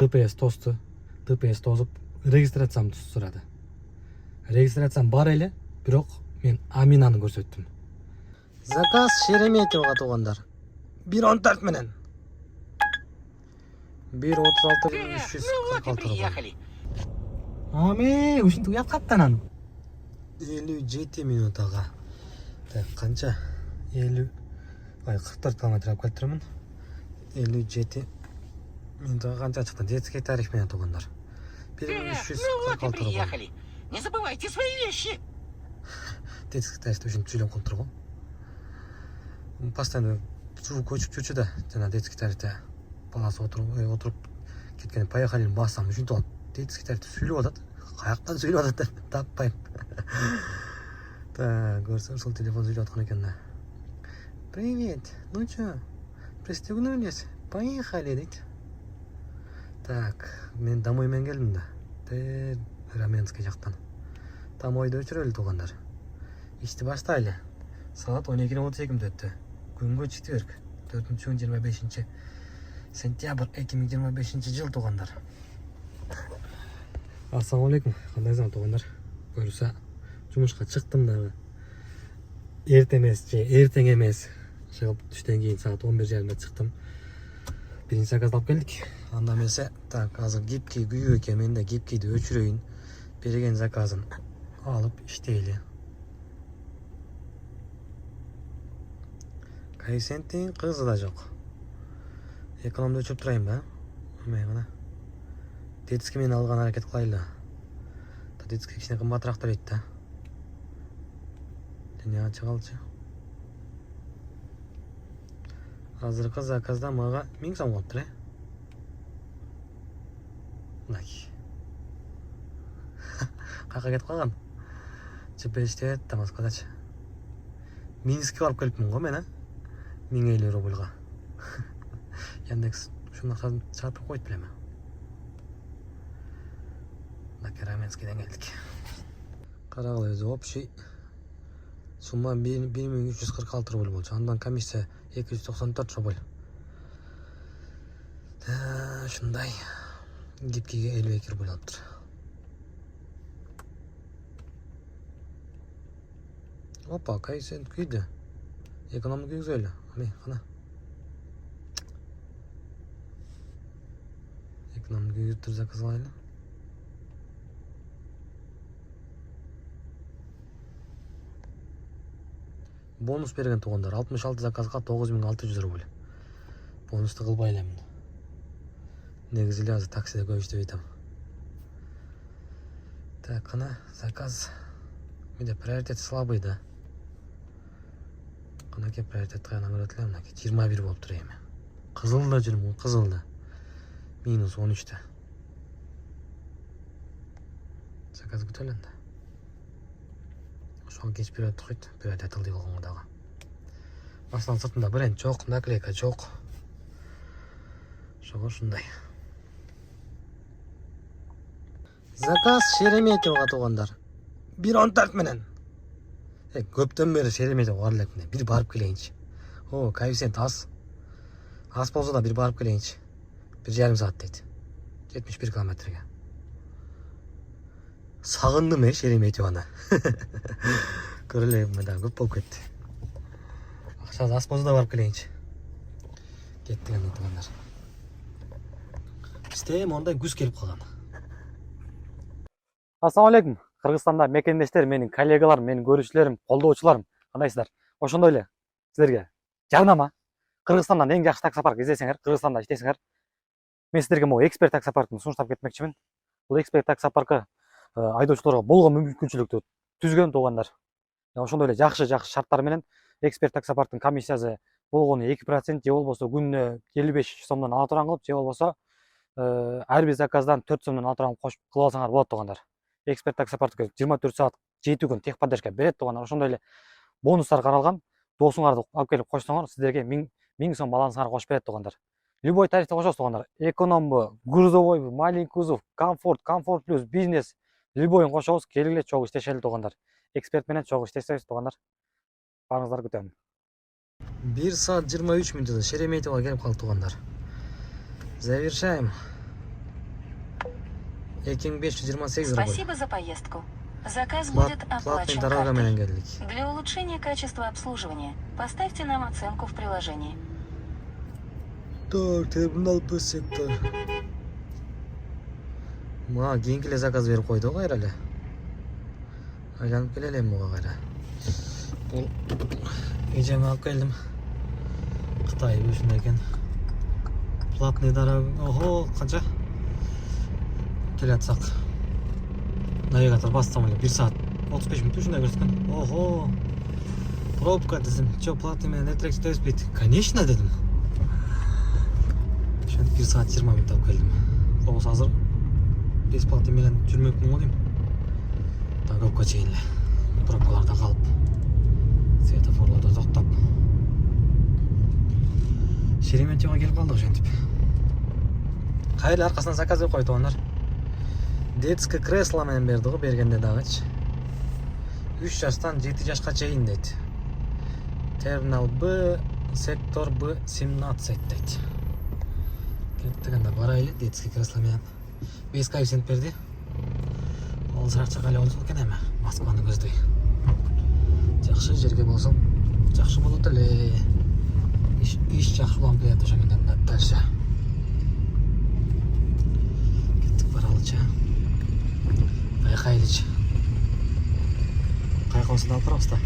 ДПС тосты. ДПС тосып регистрациямды сурады. Регистрациям бар эле, бирок мен Аминаны көрсөттүм. Заказ Шереметьевага туугандар. 1.14 менен. 1.36.346 рубль. Ами, ушинтип уят каттанан. 57 минут ага. Так, канча? 44 километр алып келиптирмин. 57 минутга канча чыкты? Детский тариф менен туугандар. 1346 рубль. Не забывайте свои вещи. Детский тарифти ушинтип сүйлөп калып тургон. Постоянно көчүп жүрчү да, жана детский тарифте баласы отуруп кеткен. Поехали бассам ушинтип алып детский тарифти сүйлөп атат. Каяктан сүйлөп атат деп таппайм. Так, көрсөм сол телефон сүйлөп аткан экен да. Привет, ну чё, пристегнулись? Поехали, дейт. Так, мен домой менен келдим да. Раменский жактан. Домойдо өчүрөлү туугандар. Ишти баштайлы. Саат 12:32 өттү. Күнгө четверг, 4-25 сентябрь 2025 жыл туугандар. Ассаламу алейкум. Кандайсыңар туугандар? Көрүсө жумушка чыктым дагы. Эртең эмес. Чыгып түштөн кийин саат 11:30 чыктым. Биринчи заказды алып келдик. Анда эмесе, так, азыр гибкий күйүү экен, мен да гибкийди өчүрөйүн. Берген заказын алып иштейли. Коэффициенттин кызы да жок. Экономду өчүрүп турайын ба? Эме гана. Детский менен алган аракет кылайлы. Детский кичине кымбатыраак төлөйт да. Дене ачы калчы. Азыркы заказда мага 1000 сом болуптур, э? Мынакей. Каяка кетип калган? GPS да Москвадачы. Минскке барып келипмин го мен, 1050 рубльга. Яндекс ушуну чарпып койт белем. Раменскийден келдик. Карагыла өзү общий сумма 1346 рубль болчу. Андан комиссия 294 рубль. Ушундай. Гибкийге 52 рубль алыптыр. Опа, коэффициент күйдү. Экономду күйгүзөлү. Ами, кана. Экономду күйгүзүп заказ алайлы. Бонус берген туугандар. 66 заказга 9600 рубль. Бонусту кылбай элемин. Негизи эле азыр таксиде көп иштебей атам. Так, кана заказ. Менде приоритет слабый да. Канаке приоритет каяна көрөт элем, мынакей 21 болуптур эми. Кызылда жүрмүн, кызылда. Минус 13 заказ күтөлүн да. Ошого кеч приоритет койт, приоритет алды болгонго дагы. Маслан сыртында бренд жок, наклейка жок. Ошого ушундай. Заказ Шереметьевага туугандар. 1.14 менен. Көптөн бери Шереметьево бар элек менен. Бир барып келейинчи. О, коэффициент аз. Аз болсо да бир барып келейинчи. 1,5 саат дейт. 71 километрге. Сагындым Шереметьевону. Көрөлөйм да, көп болуп кетти. Акча аз болсо да барып келейинчи. Кеттик анда туугандар. Бизде мондай күз келип калган. Ассаламу алейкум. Кыргызстанда мекендештер, менин коллегаларым, менин көрүүчүлөрүм, колдоочуларым. Кандайсыздар? Ошондой эле силерге жарнама. Кыргызстандан эң жакшы таксопарк издесеңер, Кыргызстанда иштесеңер, мен силерге могу эксперт таксопаркын сунуштап кетмекчимин. Бул эксперт таксопаркы айдоочуларга болгон мүмкүнчүлүктү түзгөн туугандар. Ошондой эле жакшы шарттар менен эксперт таксопарктын комиссиясы болгону 2% же болбосо күнүнө 55 сомдон ала турган кылып, же болбосо ар бир заказдан 4 сомдон ала турган кошуп кылып алсаңар болот туугандар. Эксперт таксопарк 24 саат 7 күн техподдержка берет туугандар. Ошондой эле бонустар каралган. Досуңарды алып келип койсоңор, сиздерге 1000 сом балансыңарга кошуп берет туугандар. Любой тарифте кошосуз туугандар. Экономбу, грузовойбу, маленький кузов, комфорт плюс, бизнес, любойун кошобуз. Келгиле чогуу иштешели туугандар. Эксперт менен чогуу иштесебиз туугандар. Барыңыздарды күтөм. 1 саат 23 мүнөттө Шереметьевого келип калдык туугандар. Завершаем. 2528 рубль. Спасибо за поездку. Заказ Платный будет оплачен дорога менен картой. келдик. Для улучшения качества обслуживания поставьте нам оценку в приложении. Так, терминал Б сектор. Мага кийинки эле заказ берип койду го кайра эле. Айланып келелем буга кайра. Бул эжеме алып келдим. Кытай ушундай экен. Платный дорога. Ого, канча? Келе атсак. Навигатор бассам эле 1 саат 35 мүнөт ушундай көрсөткөн. Ого. Пробка десем. Чо, платный менен эртерээк жетебизбейт? Конечно дедим. Ошентип 1 саат 20 мүнөт алып келдим. Болбосо азыр бесплатный менен жүрмөкмүн го дейм. Так көпкө чейин эле. Пробкаларда калып, светофорлордо токтоп. Шереметьево келип калдык ошентип. Кайра аркасынан заказ берип койду ондар. Детский кресло менен берди го, бергенде дагычы. 3 жаштан 7 жашка чейин дейт. Терминал Б, сектор Б 17 дейт. Кеттик анда барайлы, детский кресло менен. 5 коэффициент берди. Ал жакча кале болсо экен эми, Москваны көздөй. Жакшы жерге болсо, жакшы болот эле. Иш жакшы болуп келет ошо менен дальше. Кеттик баралычы. Кайкайлычы. Кайка болсо да алып барабыз да.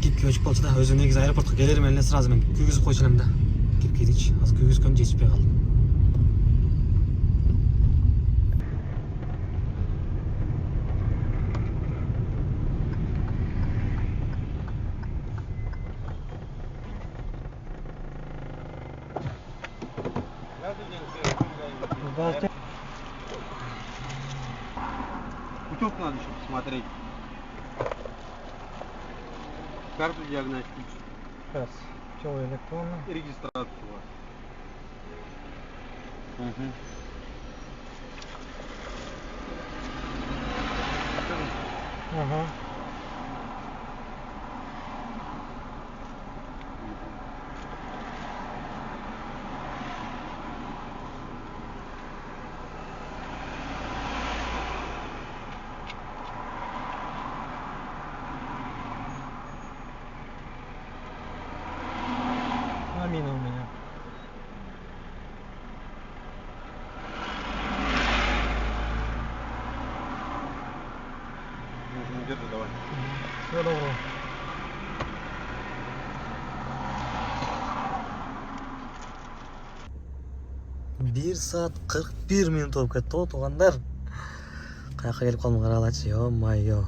Кипке өчүп болчу да, өзү негизи аэропортко келер менен сразу мен күйгүзүп койчу элем да. Кипкедичи, азыр күйгүзгөн жетишпей калдым. Путевку надо еще посмотреть. Карту диагностики. Сейчас. Все электронно. И регистрацию у вас. Угу. Ага. Амина у меня. Держи, давай. Все добро. Бир саат 41 мүнөт болуп кетти го туугандар. Каяка келип калдым каралачы, ё-майё.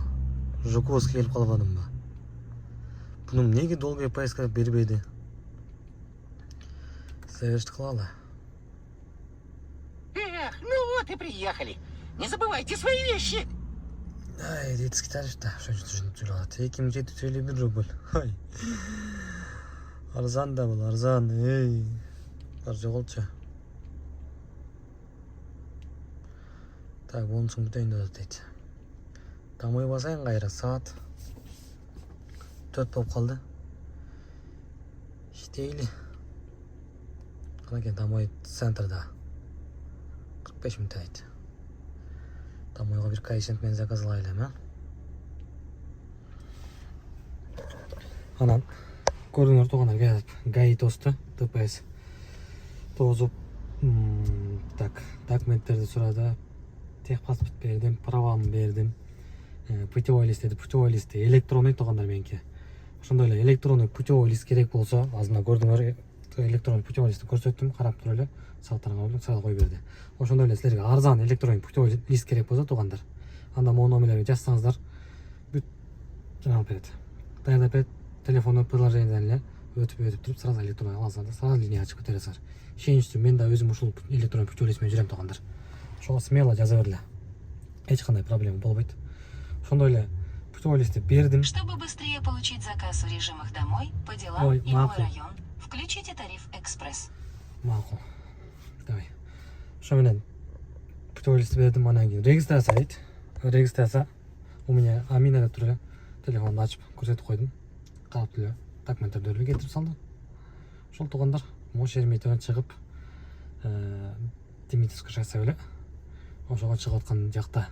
Жуковский келип калбадымбы? Буну эмнеге долгая поездка бербейди? Завершить кылалы. Эх, ну вот и приехали. Не забывайте свои вещи. Ай, детский тариф-то, ошончо түшүнүп жүрөт. 2751 рубль. Ай. Арзан да бул, арзан. Эй. Бар жоголчу. Так, бонусун бүтөйүн деп дейт. Домой басайын кайра, саат 4 болуп калды. Иштейли. Канакен домой центрда 45 мүнөт айт. Домойго бир коэффициент менен заказлайлы, а? Анан көрдүңөр туугандар, ГАИ тосту, ДПС тозуп, так, документтерди сурады. Техпаспорт бердим, правамды бердим. Путевой лист деди, путевой лист электронный туугандар меники. Ошондой эле электронный путевой лист керек болсо, азында көрдүңөр, электронный путевой листти көрсөттүм, карап туруп эле сааттарга коюп, саат кой берди. Ошондой эле силерге арзан электронный путевой лист керек болсо туугандар, анда могу номерлерге жазсаңыздар, бүт жанагы берет. Даярдап берет, телефондон приложениеден эле өтүп туруп сразу электронный аласыңар, сразу линия ачып көтөрөсүңөр. Ишеничтүү, мен да өзүм ушул электронный путевой лист менен жүрөм туугандар. Ошого смело жаза бергиле. Эч кандай проблема болбойт. Ошондой эле путевой листти бердим. Чтобы быстрее получить заказ в режимах домой, по делам Ой, и мой макул. район, включите тариф экспресс. Макул. Давай. Ошо менен путевой лист бердим, анан кийин регистрация дейт. Регистрация у меня Амина деп туруп эле телефонду ачып көрсөтүп койдум. Калып эле документтерди эле кетирип салдым. Ошол туугандар, могу Шереметьевден чыгып, Димитровка жасап эле ошого чыгып аткан жакта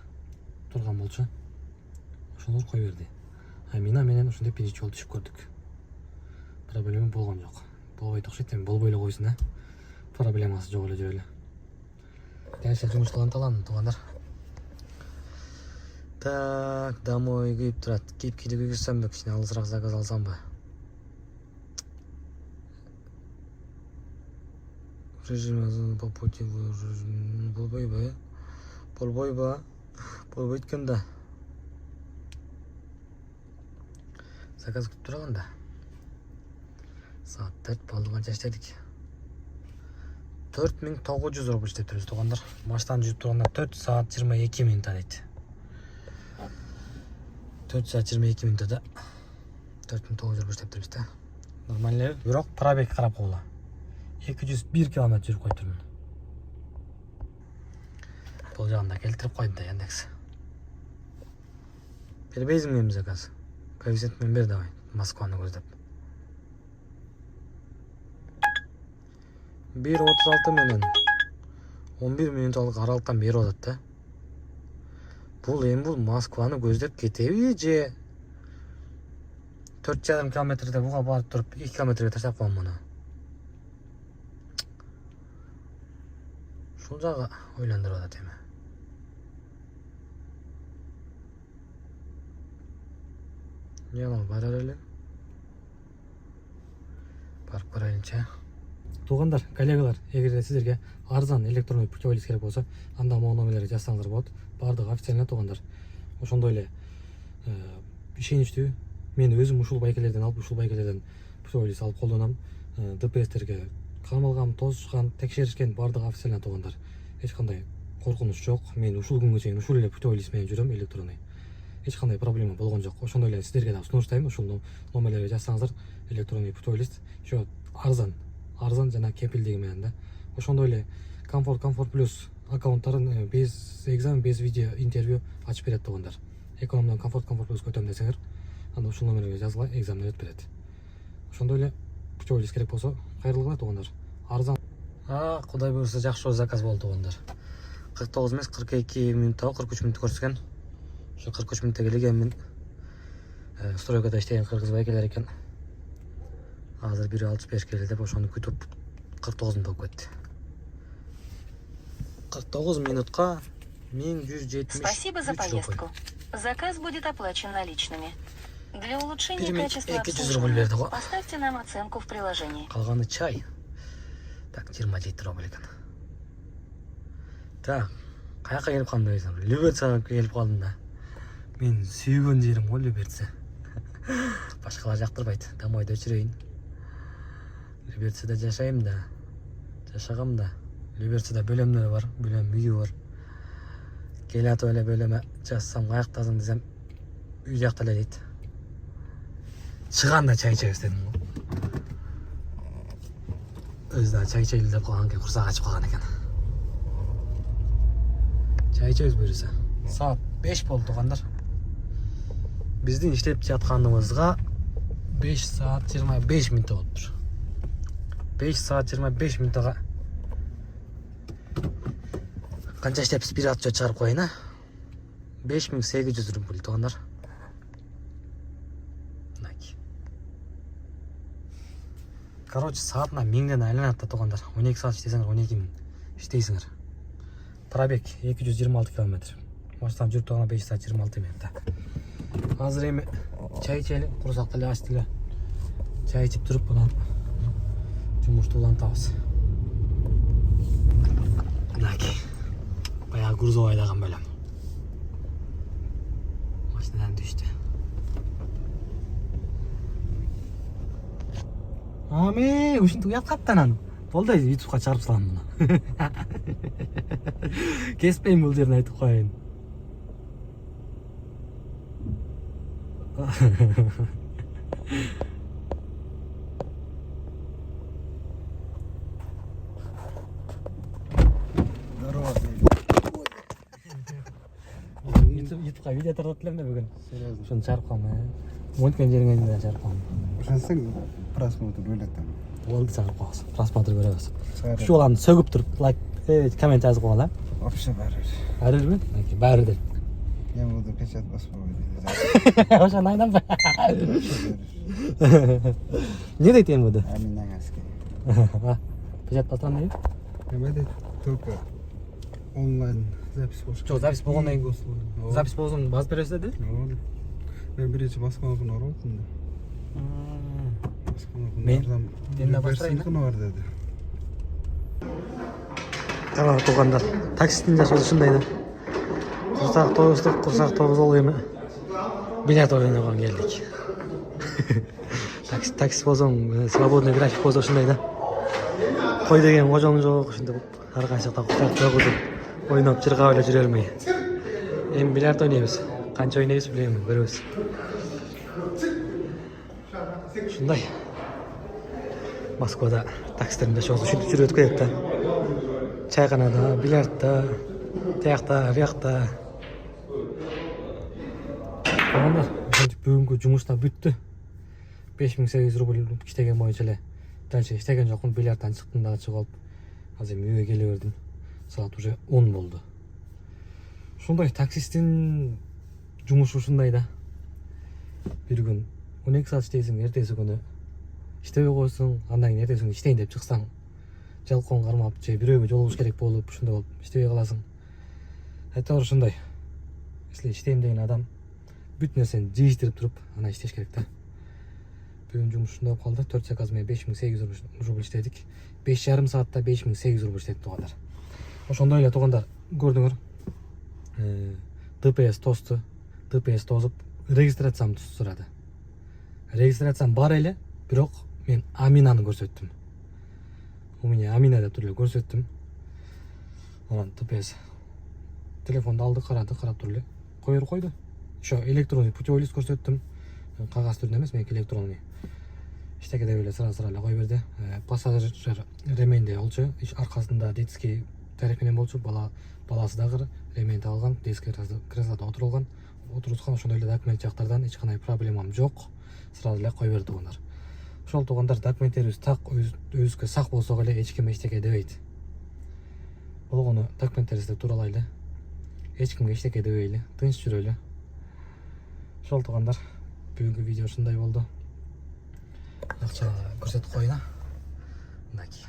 турган болчу. Ошолор кой берди. Мина менен ушундай биринчи жолу түшүп көрдүк. Проблема болгон жок. Болбойт окшойт, эми болбой эле койсун да. Проблемасы жок эле жүрө эле. Дальше жумуштан талан туугандар. Так, домой күйүп турат. Кийип кирсемби, кичине алысыраак заказ алсамбы? Режим по пути болбойбу, болбойт экен да. Заказ күтүп турган да. Саат 4 болду, канча иштедик? 4900 рубль иштеп турбуз туугандар. Машинаны жүрүп турганда 4 саат 22 минутта дейт. 4 саат 22 минутта 4900 рубль иштеп турбуз да. Нормально, бирок пробег карап койгула. 201 километр жүрүп койдум. Бул жагында келтирип койду да Яндекс. Бербейсиңби эми заказ? Коэффициент менен бер давай, Москваны көздөп. 1.36 менен 11 минутталык аралыктан берип атат да. Бул Москваны көздөп кетеби же 4,5 километрде буга барып туруп 2 километрге таштап коем муну. Ушул жагы ойлондуруп атат эми. Ямал барар эле. Барып карайлычы. Туугандар, коллегалар, эгерде сиздерге арзан электрондой путеводитель керек болсо, анда могу номерлерди жазсаңыздар болот. Бардыгы официально туугандар. Ошондой эле ишеничтүү. Мен өзүм ушул байкелерден путеводитель алып колдонам. ДПСтерге камалган, тосушкан, текшеришкен бардыгы официально туугандар. Эч кандай коркунуч жок. Мен ушул күнгө чейин ушул эле путеводитель менен жүрөм электронный. Эч кандай проблема болгон жок. Ошондой эле сиздерге да сунуштайм. Ушул номерлерге жазсаңыздар электронный путеводитель еще арзан жана кепилдиги менен да. Ошондой эле комфорт плюс аккаунттарын без экзамен, без видео интервью ачып берет туугандар. Экономдон комфорт плюс көтөм десеңер, анда ушул номерге жазгыла, экзамен өтүп берет. Ошондой эле путеводитель керек болсо, кайрылгыла туугандар. Арзан. Кудай буйрса жакшы заказ болду туугандар. 49 эмес, 42 минутта, 43 минут көрсөткөн. Ошо 43 минутта келген мен стройкада иштеген кыргыз байкелер экен. Азыр 1.65 келди деп ошону күтүп 49 минут болуп кетти. 49 минутка 1170. Спасибо за поездку. Заказ будет оплачен наличными. Для улучшения качества обслуживания поставьте нам оценку в приложении. Калганы чай. Так, 27 рубль экен. Так, каяка келип калдым дейсиң? Люберцага келип калдым да. Мен сүйгөн жерим го Люберце. Башкалар жактырбайт. Домойдо өчүрөйүн. Люберцеде жашайм да. Жашагам да. Люберцеде бөлөмдөр бар, бөлөм үйү бар. Келатып эле бөлөмө жазсам, каяктасың десем, үй жакта эле дейт. Чыганда чай ичебиз дедим го. Өзү да чай ичели деп калган экен, курсак ачып калган экен. Чай ичебиз буюрса. Саат 5 болду туугандар. Биздин иштеп жатканыбызга 5 саат 25 минут болуптур. 5 саат 25 минутга канча иштепсиз бир атча чыгарып коеюн, 5800 рубль туугандар. Короче, саатына 1000ден айланат да туугандар. 12 саат иштесеңер 12 000 иштейсиңер. Пробег 226 километр. Машинаны жүрүп турганда 5 саат 26 минутта. Азыр эми чай ичели, курсак деле ачты эле. Чай ичип туруп анан жумушту улантабыз. Мынакей. Баягы грузовой айдаган бөлөм. Машинадан түштү. Ушинтип уят каттанан. Болду, YouTubeга чыгарып салам муну. Кеспейм бул жерин айтып коеюн. Здорово. YouTubeга видео тартып элем да бүгүн. Ошону чыгарып калам. Монткен жериңе да чыгарып калам. Ошентсең просмотр өлөт. Болду, чыгарып калабыз. Просмотр көрөбүз. Ушул баланы сөгүп туруп лайк komment жазып қойғала. Вообще бәрібір. Бәрібір ме? Бәрібір. Я буду печать баспауды. Ошаны айнанба. Не дейді ең бұды? Аминнан әске. Печат бастан дейді? Немеде только онлайн запись болуш. Жоқ, запись болғаннан кейін запись болған басып бересіз деді? Ооба. Мен биринчи баскан күнү оролдум да. Мен енді бастырайын. Күнү бар деди. Тамақ туғандар. Таксистің жасы ушундай да. Құрсақ тоғыздық, құрсақ тоғыз ол емі. Бильярд ойнауға келдік. Такси болсаң, свободный график болса ушундай да. Қой деген қожаң жоқ, ушундай әрқайсықта құстар тоғызып ойнап жырға ойлап жүре алмай. Эми бильярд ойнайбыз. Қанша ойнайбыз білемін, көрөбүз. Ушундай. Москвада таксистерде ушинтип жүрүп керек да. Чайханада, бильярдта, тияқта, бияқта. Қоғандар, бүгінгі жұмыста бүтті. 5800 рубль іштеген бойынша эле. Дальше іштеген жоқпын, бильярдтан шықтым дағы шығып алып. Азыр үйге келе бердім. Саат уже 10 болды. Ушундай таксистин жұмысы ушундай да. Bir күн 12 саат иштейсиң, эртеси күнү иштебей койсуң, андан кийин эртеси күнү иштейин деп чыксаң, жалкон кармап же бирөөгө жолугуш керек болуп, ушундай болуп иштебей каласың. Айтор ушундай. Если иштейм деген адам бүт нерсени жыйыштырып туруп, ана иштеш керек да. Бүгүн жумуш ушундай болуп калды. 4 заказ менен 5800 рубль иштедик. 5,5 саатта 5800 рубль иштедик туугандар. Ошондой эле туугандар, көрдүңөр. ДПС тосту, ДПС тозуп регистрациямды сурады. Регистрациям бар эле, бирок мен Аминаны көрсөттүм. У меня Амина деп туруп көрсөттүм. Анан ДПС телефонду алды, карап туруп эле койду. Ошо электронный путевой лист көрсөттүм. Кагаз түрүндө эмес, меники электронный. Иштеке деп эле сыра эле кой берди. Пассажир ременде болчу, аркасында детский тариф менен болчу. Баласы дагы ремень алган, детский креслода отурулган. Отурускан, ошондой эле документ жактардан эч кандай проблемам жок. Сыра эле кой берди туугандар. Ошол туугандар, документтерибиз так, өзүбүзгө сак болсок эле эч ким эчтеке дебейт. Болгону документтерибизди тууралайлы. Эч кимге эчтеке дебейли, тынч жүрөлү. Ошол туугандар, бүгүнкү видео ушундай болду. Акча көрсөтүп коюна. Мынакей.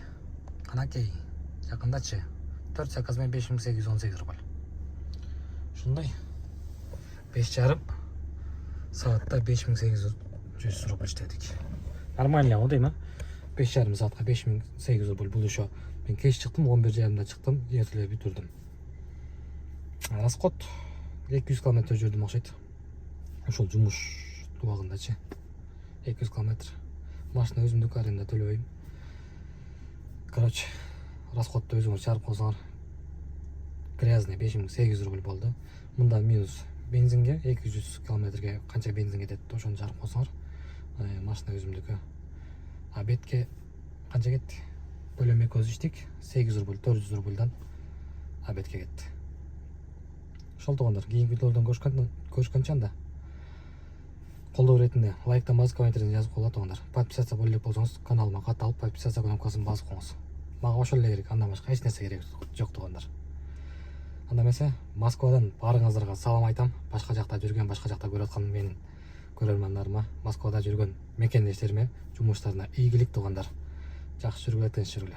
Канакей, жакындачы. 4 заказ менен 5818 рубль. Ушундай. 5,5 саатта 5800 рубль иштедик. Нормально го дейм, 5,5 саатка 5800 рубль. Бул ошо мен кеч чыктым, 11:30 чыктым, эртелеп бүтүрдүм. Расход 200 км жүрдүм окшойт. Ошол жумуш убагындачы. 200 км. Машина өзүмдүк, аренда төлөбөйм. Короче, расходду өзүңөр чарып койсоңор, грязный 5800 рубль болду. Мындан минус бензинге 200 км канча бензин кетет, ошону чарып койсоңор, машина өзүмдүкү. Обедке канча кетти? Бөлөм 2 иштик, 800 рубль, 400 рубльдан обедке кетти. Ошол туугандар, кийинки видеолордон көрүшкөнчө анда колдоо иретинде лайктан басып, комменттерден жазып коела туугандар. Подписаться боло элек болсоңуз, каналыма катталып, подписация кнопкасын басып коюңуз. Мага ошол эле керек, андан башка эч нерсе керек жок туугандар. Анда эмесе, Москвадан барыңыздарга салам айтам. Башка жакта жүргөн, башка жакта көрүп аткан менин көрөрмандарыма, Москвада жүргөн мекендештериме, жумуштарына ийгилик туугандар. Жакшы жүргүлө, тынч жүргүлө.